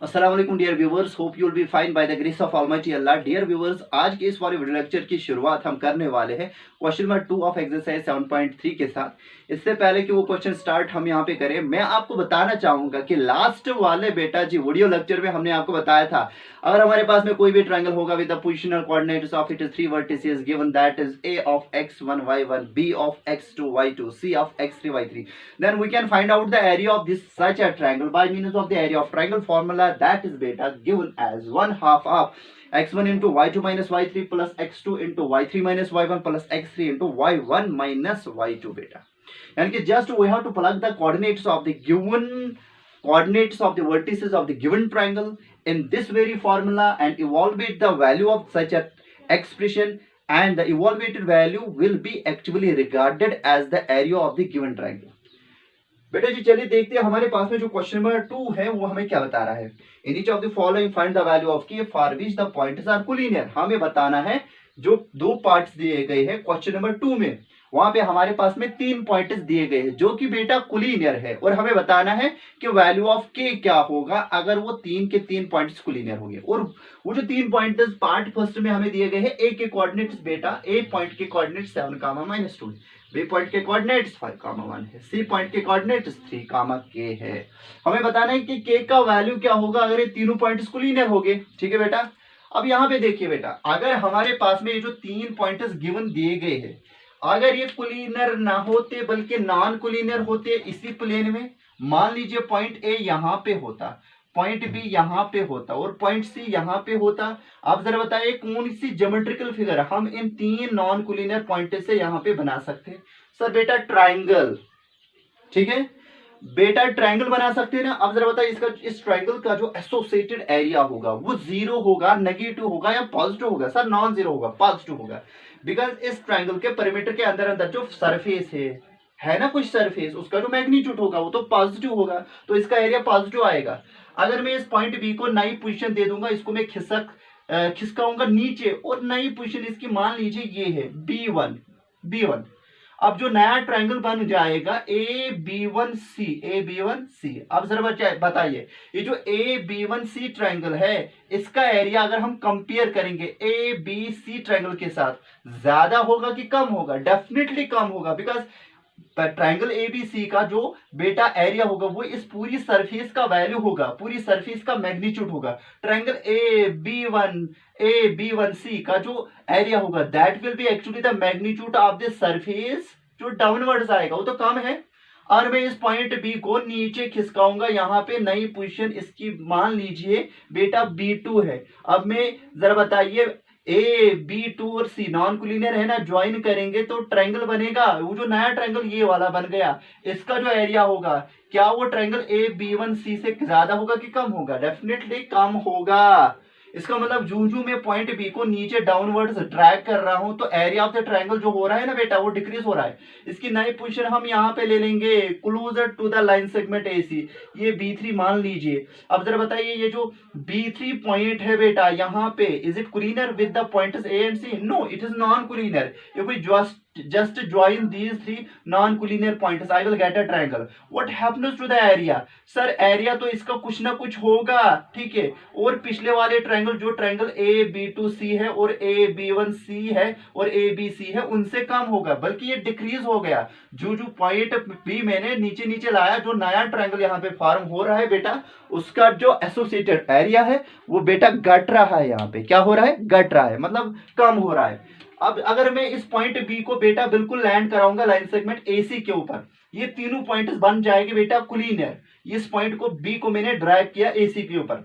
अस्सलाम वालेकुम dear viewers, hope you will be fine by the grace of almighty Allah. Dear viewers, आज के इस वाले वीडियो लेक्चर की शुरुआत हम करने वाले हैं क्वेश्चन नंबर 2 ऑफ एक्सरसाइज 7.3 के साथ। इससे पहले कि वो क्वेश्चन स्टार्ट हम यहाँ पे करें, मैं आपको बताना चाहूंगा कि लास्ट वाले बेटा जी वीडियो लेक्चर में हमने आपको बताया था, अगर हमारे पास में कोई भी ट्रायंगल होगा with the positional coordinates of its three vertices given, that is a of x1 y1, b of x2 y2, c of x3 y3, then we can find out the area of this such a triangle by means of the area of triangle formula, that is beta given as 1/2 of x1 into y2 minus y3 plus x2 into y3 minus y1 plus x3 into y1 minus y2 beta। यानी कि just we have to plug the coordinates of the given coordinates of the vertices of the given triangle in this very formula and evaluate the value of such a expression, and the evaluated value will be actually regarded as the area of the given triangle। बेटा जी चलिए देखते हैं हमारे पास में जो question number 2 है वो हमें क्या बता रहा है। In each of the following find the value of k for which the points are collinear. हमें बताना है जो दो पार्ट्स दिए गए हैं क्वेश्चन नंबर 2 में, वहां पे हमारे पास में 3 पॉइंट्स दिए गए हैं जो कि बेटा कोलिनियर है, और हमें बताना है कि वैल्यू ऑफ के क्या होगा अगर वो 3 के 3 पॉइंट्स कोलिनियर होंगे। और वो जो 3 पॉइंट्स पार्ट फर्स्ट में हमें दिए गए हैं, ए के कोऑर्डिनेट्स बेटा ए पॉइंट के कोऑर्डिनेट्स 7, -2, बी पॉइंट के कोऑर्डिनेट्स 5, 1 है, सी पॉइंट के कोऑर्डिनेट्स 3, के है। हमें बताना है कि के का वैल्यू क्या होगा अगर ये तीनों पॉइंट्स कोलिनियर होंगे। ठीक है बेटा, अब यहाँ पे देखिए बेटा, अगर हमारे पास में ये जो 3 पॉइंट्स गिवन दिए गए हैं, अगर ये कोलिनियर ना होते बल्कि नॉन कोलिनियर होते इसी प्लेन में, मान लीजिए पॉइंट ए यहाँ पे होता, पॉइंट बी यहाँ पे होता और पॉइंट सी यहाँ पे होता, आप जरा बताइए कौन सी ज्योमेट्रिकल फिगर हम इन 3 नॉन कोलिनियर पॉइंट से यहाँ पे बना सकते हैं? सर बेटा ट्राइंगल। ठीक है बेटा, ट्राइंगल बना सकते हैं ना। अब जरा बताइए इसका, इस ट्राइंगल का जो एसोसिएटेड एरिया होगा वो 0 होगा, नेगेटिव होगा या पॉजिटिव होगा? सर नॉन जीरो होगा, पॉजिटिव होगा, बिकॉज इस ट्राइंगल के पेरीमीटर के अंदर अंदर जो सरफेस है ना, कुछ सरफेस, उसका जो मैग्नीट्यूड होगा वो तो पॉजिटिव होगा, तो इसका एरिया पॉजिटिव आएगा। अगर मैं इस पॉइंट बी को नई पोजीशन दे दूंगा, इसको मैं खिसकाऊंगा नीचे, और नई पोजीशन इसकी मान लीजिए ये है B1। अब जो नया ट्रायंगल बन जाएगा AB1C। अब जरा बताइए ये जो AB1C ट्रायंगल है, इसका एरिया अगर हम कंपेयर करेंगे ABC ट्रायंगल के साथ, ज्यादा होगा कि कम होगा? डेफिनेटली कम होगा, बिकॉज ट्राइंगल एबीसी का जो बेटा एरिया होगा वो इस पूरी सरफेस का वैल्यू होगा, पूरी सरफेस का मैग्नीट्यूड होगा। ट्राइंगल ए बी वन सी का जो एरिया होगा that will be actually the magnitude of the surface जो डाउनवर्ड्स आएगा, वो तो कम है। और मैं इस पॉइंट बी को नीचे खिसकाऊंगा, यहाँ पे नई पोजीशन इसकी मान लीजिए बेटा B2 है। अब मैं जरा बताइए AB2 और C नॉन कोलिनियर है ना, ज्वाइन करेंगे तो ट्रायंगल बनेगा। वो जो नया ट्रायंगल ये वाला बन गया, इसका जो एरिया होगा क्या वो ट्रायंगल AB1C से ज्यादा होगा कि कम होगा? डेफिनेटली कम होगा। इसका मतलब जू मैं पॉइंट बी को नीचे डाउनवर्ड्स ड्रैग कर रहा हूं तो एरिया ऑफ द ट्रायंगल जो हो रहा है ना बेटा वो डिक्रीज हो रहा है। इसकी नई पोजीशन हम यहाँ पे ले लेंगे closer to the line segment AC, ये B3 मान लीजिए। अब जरा बताइए ये जो B3 पॉइंट है बेटा यहाँ पे, is it collinear with the points A and C? No, it is non collinear. If we just join these 3 non-collinear points, I will get a triangle. What happens to the area? Sir area तो इसका कुछ ना कुछ होगा, ठीक है। और पिछले वाले ट्रायंगल जो ट्रायंगल AB2C है और AB1C है और ABC है उनसे कम होगा, बल्कि ये डिक्रीज हो गया। जो पॉइंट भी मैंने नीचे नीचे लाया, जो नया ट्रायंगल यहाँ पे फॉर्म हो रहा है बेटा, उसका जो एसोसिएटेड एरिया है वो बेटा घट रहा है। यहाँ पे क्या हो रहा है? घट रहा है, मतलब कम हो रहा है। अब अगर मैं इस पॉइंट बी को बेटा बिल्कुल लैंड कराऊंगा लाइन सेगमेंट AC के ऊपर, ये तीनों पॉइंट्स बन जाएंगे बेटा कोलिनियर। इस पॉइंट को बी को मैंने ड्रैग किया AC के ऊपर,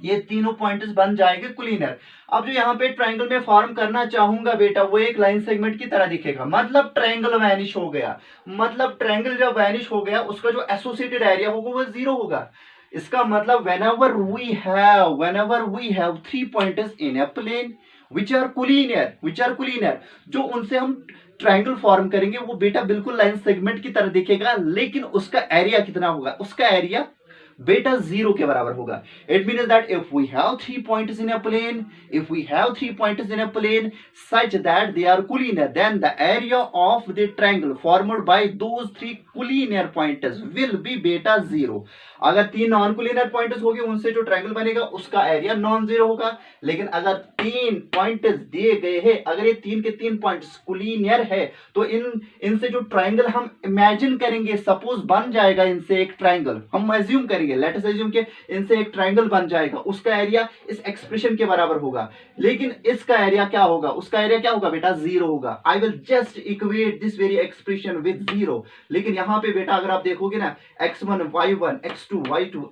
ये तीनों पॉइंट्स बन जाएंगे कोलिनियर। अब जो यहाँ पे ट्रायंगल में फॉर्म करना चाहूंगा बेटा वो एक लाइन सेगमेंट की तरह दिखेगा, मतलब ट्रायंगल वैनिश हो गया। मतलब ट्रायंगल जब वैनिश हो गया उसका जो एसोसिएटेड एरिया होगा वो 0 होगा। इसका मतलब whenever we have 3 points in a plane which are collinear, जो उनसे हम ट्रायंगल फॉर्म करेंगे वो बेटा बिल्कुल लाइन सेगमेंट की तरह दिखेगा, लेकिन उसका एरिया कितना होगा? उसका एरिया बेटा 0 के बराबर होगा. It means that if we have 3 points in a plane, such that they are collinear, then the area of the triangle formed by those 3 collinear points will be beta 0. अगर 3 non collinear points होंगे उनसे जो triangle बनेगा उसका area non zero होगा. लेकिन अगर 3 points दिए गए हैं, अगर ये 3 के 3 पॉइंट्स कोलिनियर है तो इनसे जो ट्रायंगल हम इमेजिन करेंगे, सपोज बन जाएगा इनसे एक ट्रायंगल, हम अज्यूम करेंगे, लेट अस अज्यूम के इनसे एक ट्रायंगल बन जाएगा, उसका एरिया इस एक्सप्रेशन के बराबर होगा. लेकिन इसका एरिया क्या होगा? उसका एरिया क्या होगा बेटा? 0 होगा. I will just equate this very expression with 0. लेकिन यहां पे बेटा अगर आप देखोगे ना, x1 y1 x2 y2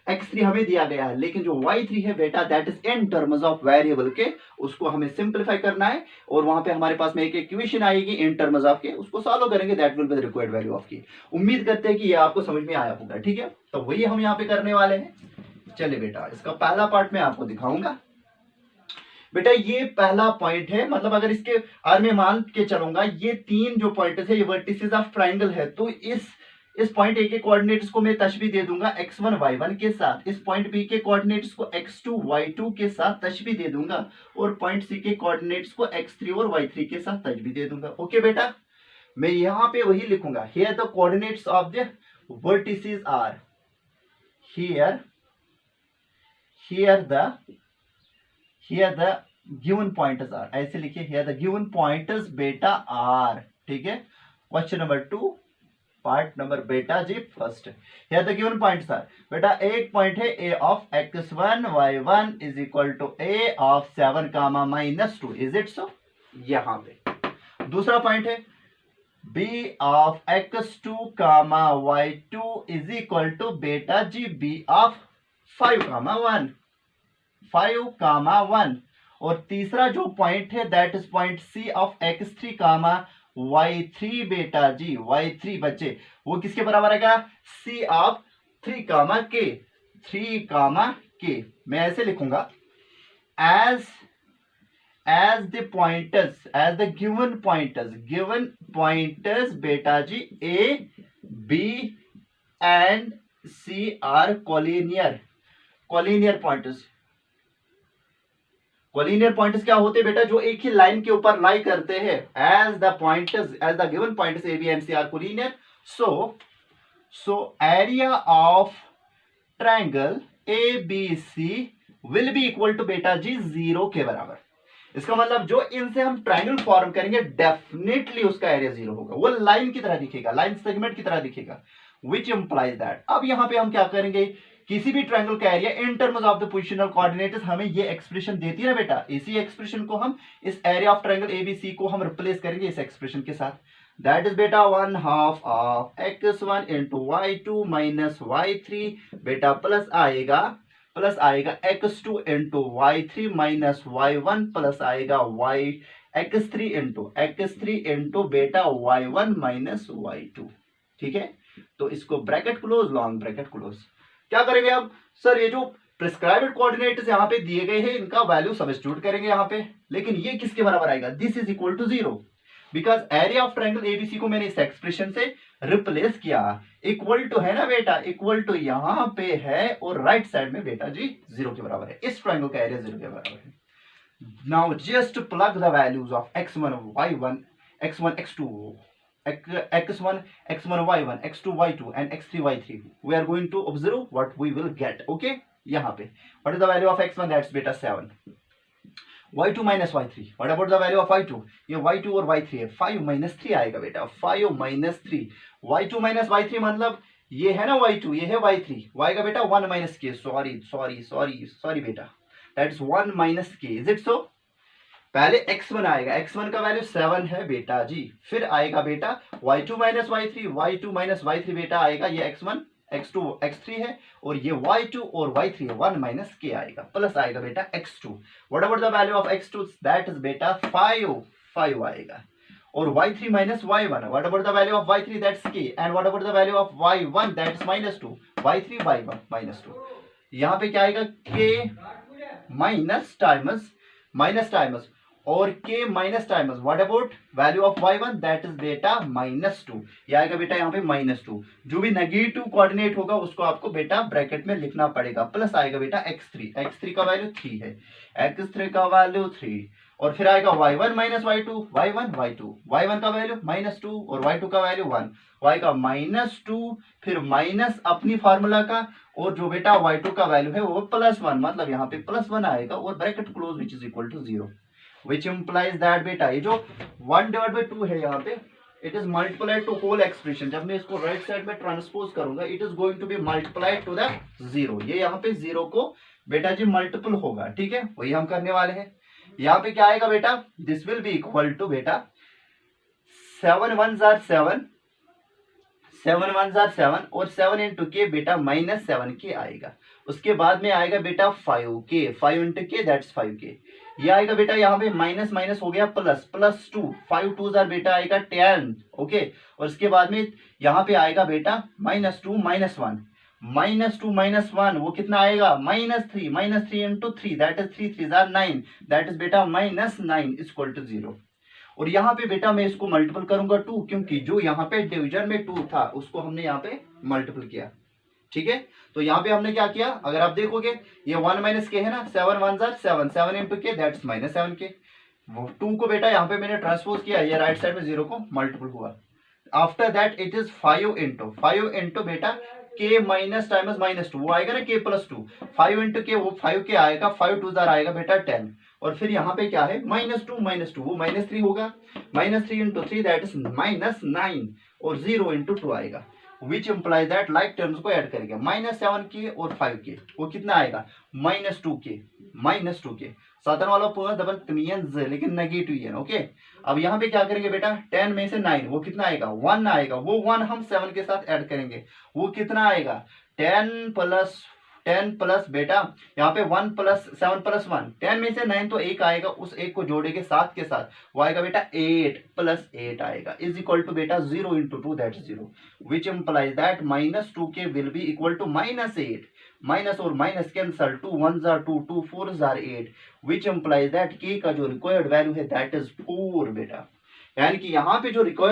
x3 हमें दिया गया है, लेकिन जो y3 है बेटा that is in terms of variable के, उसको हमें सिंप्लीफाई करना है और वहां पे हमारे पास में एक इक्वेशन आएगी इन टर्म्स ऑफ के, उसको सॉल्व करेंगे, that will be the required value of की. उम्मीद करते हैं कि ये आपको समझ में आया होगा. ठीक है, तो वही हम यहाँ पे करने वाले हैं. चलिए बेटा, इसका पहला पार्ट मैं आपको दिखाऊंगा. बेटा ये पहला पॉइंट है, मतलब अगर इसके आर में मान के चलूंगा, ये 3 जो पॉइंट है ये वर्टिसेस ऑफ ट्राइंगल है, तो इस पॉइंट ए के कोऑर्डिनेट्स को मैं तशबीह दे दूंगा x1 y1 के साथ, इस पॉइंट बी के कोऑर्डिनेट्स को x2 y2 के साथ तशबीह दे दूंगा, और पॉइंट सी के कोऑर्डिनेट्स को x3 और y3 के साथ तशबीह दे दूंगा. ओके बेटा, मैं यहां पे वही लिखूंगा. Here the coordinates of the vertices are, here the given pointers are, ऐसे लिखिए, here the given pointers beta are. ठीक है, क्वेश्चन नंबर 2 पार्ट नंबर बेटा जी first. here the given points are, बेटा एक पॉइंट है a of x1 y1 is equal to a of 7 comma minus 2. is it so? यहां पे दूसरा point है b of x2 comma y2 is equal to बेटा जी b of 5 comma 1, और तीसरा जो पॉइंट है that is point C of x3 comma y3 बेटा जी, y3 बच्चे वो किसके बराबर आएगा? c ऑफ 3 कामा k. मैं ऐसे लिखूंगा, as the given pointers बेटा जी a b and c are collinear pointers. Collinear points क्या होते हैं बेटा? जो एक ही लाइन के ऊपर लाई करते हैं. As the given points A B and C are collinear, so area of triangle A B C will be equal to बेटा जी 0 के बराबर. इसका मतलब जो इनसे हम ट्रायंगल फॉर्म करेंगे डेफिनेटली उसका एरिया 0 होगा, वो लाइन की तरह दिखेगा, लाइन सेगमेंट की तरह दिखेगा, विच इंप्लाइज दैट. अब यहां पे हम क्या करेंगे, किसी भी ट्रायंगल का area in terms of the positional coordinates हमें ये एक्सप्रेशन देती है ना बेटा, इसी एक्सप्रेशन को हम इस एरिया ऑफ ट्रायंगल एबीसी को हम रिप्लेस करेंगे इस एक्सप्रेशन के साथ. दैट इज बेटा 1/2 of x1 into y2 minus y3 बेटा प्लस आएगा x2 into y3 minus y1 plus आएगा x3 into बेटा y1 माइनस y2. ठीक है, तो इसको bracket close, long bracket close. क्या करेंगे अब सर? ये जो प्रिस्क्राइब्ड कोऑर्डिनेट्स यहाँ पे दिए गए हैं इनका वैल्यू सब्स्टिट्यूट करेंगे यहाँ पे, लेकिन ये किसके बराबर आएगा? This is equal to 0, because area of triangle ABC को मैंने इस एक्सप्रेशन से रिप्लेस किया. इक्वल टू है ना बेटा, इक्वल टू यहाँ पे है और राइट साइड में बेटा जी 0 के बराबर है. इस ट्रायंगल का एरिया 0 के बराबर है. Now just plug the values of x1 y1 x1 x2 x1 y1 x2 y2 and x3 y3. we are going to observe what we will get. okay, यहाँ पे what is the value of x1? that's beta 7. y2 minus y3. what about the value of y2? ये y2 और y3 है, 5 minus 3 आएगा बेटा, 5 minus 3. y2 minus y3 मतलब ये है ना y2, ये है y3, y का बेटा 1 minus k. sorry बेटा, that's 1 minus k. is it so? पहले x1 आएगा, x1 का वैल्यू 7 है बेटा जी, फिर आएगा बेटा y2 माइनस y3 बेटा आएगा, ये x1 x2 x3 है, और ये y2 और y3 है, 1 माइनस k आएगा, प्लस आएगा बेटा x2. What about the value of x2? That is बेटा 5 आएगा, और y3 minus y1. What about the value of y3? That's k. And what about the value of y1? That's minus 2. y3 y1 minus 2. यहाँ पे क्या आएगा? k minus times और k minus times what about value of y1 that is बेटा -2। ये आएगा बेटा यहाँ पे -2। जो भी नेगेटिव कोऑर्डिनेट होगा उसको आपको बेटा ब्रैकेट में लिखना पड़ेगा। प्लस आएगा बेटा x3 का वैल्यू 3 है, x3 का वैल्यू 3। और फिर आएगा y1 minus y2, y1 y2, y1 का वैल्यू -2 और y2 का वैल्यू 1, y का -2 फिर माइनस अपनी फार्मूला का, और जो बेटा y2 का वैल्यू है वो +1, मतलब यहाँ पे +1 आएगा और bracket close which is equal to 0, which implies that बेटा ये जो 1/2 है यहाँ पे it is multiplied to whole expression. जब मैं इसको राइट साइड में ट्रांसपोज करूंगा it is going to be multiplied to the 0। ये यहाँ पे 0 को बेटा जी मल्टीपल होगा, ठीक है, वही हम करने वाले हैं। यहाँ पे क्या आएगा बेटा, this will be equal to बेटा 7 1s are 7, 7 1s are 7 और 7 इंटू के बेटा -7k आएगा। उसके बाद में आएगा बेटा 5k, 5 इंटू के दैट्स 5k। ये आएगा बेटा यहाँ पे माइनस माइनस हो गया प्लस, +2, 5 2s are बेटा आएगा 10, ओके। और उसके बाद में यहाँ पे आएगा बेटा -2 -1, -2 -1 वो कितना आएगा -3 into 3 that is 3 3s are 9 that is बेटा -9 इक्वल टू 0। और यहाँ पे बेटा मैं इसको मल्टीपल करूंगा 2, क्योंकि जो यहाँ पे डिवीजन में 2 था उसको हमने यहाँ पे मल्टीपल किया, ठीक है। तो यहाँ पे हमने क्या किया, अगर आप देखोगे ये 1 माइनस के है ना, 7 1s are 7, 7 इंटू के दैट्स -7k। वो 2 को बेटा यहाँ पे मैंने ट्रांसपोज किया, ये राइट साइड में 0 को मल्टीपल हुआ। After that it is 5 into बेटा k माइनस टाइम्स -2 वो आएगा ना k +2, 5 इंटू के वो 5k आएगा, 5 2s आएगा बेटा 10। और फिर यहाँ पे क्या है -2 वो -3 होगा, -3 इंटू 3 दैट इज -9 और 0 इंटू 2 आएगा, विच इम्प्लाइज दैट लाइक टर्म्स को ऐड करेंगे -7k और 5k वो कितना आएगा -2k। सातन वाला पूरा डबल तमियन लेकिन नेगेटिव है, ओके। अब यहाँ पे क्या करेंगे बेटा 10 में से 9 वो कितना आएगा 1 आएगा, वो 1 हम 7 के साथ ऐड करेंगे, वो कितना आएगा 10 प्लस बेटा यहाँ पे 1 + 7 + 1, 10 में से 9 तो 1 आएगा, उस 1 को जोड़ेंगे 7 के साथ, वो आएगा बेटा 8 + 8 आएगा is equal to beta 0 into 2 that 0, which implies that -2k will be equal to -8, minus और minus cancel, 2 1s are 2, 2 4s are 8, which implies that k का जो रिक्वायर्ड वैल्यू है दैट इज 4 बेटा। यानी कि यहाँ पे जो रिक्वायर्ड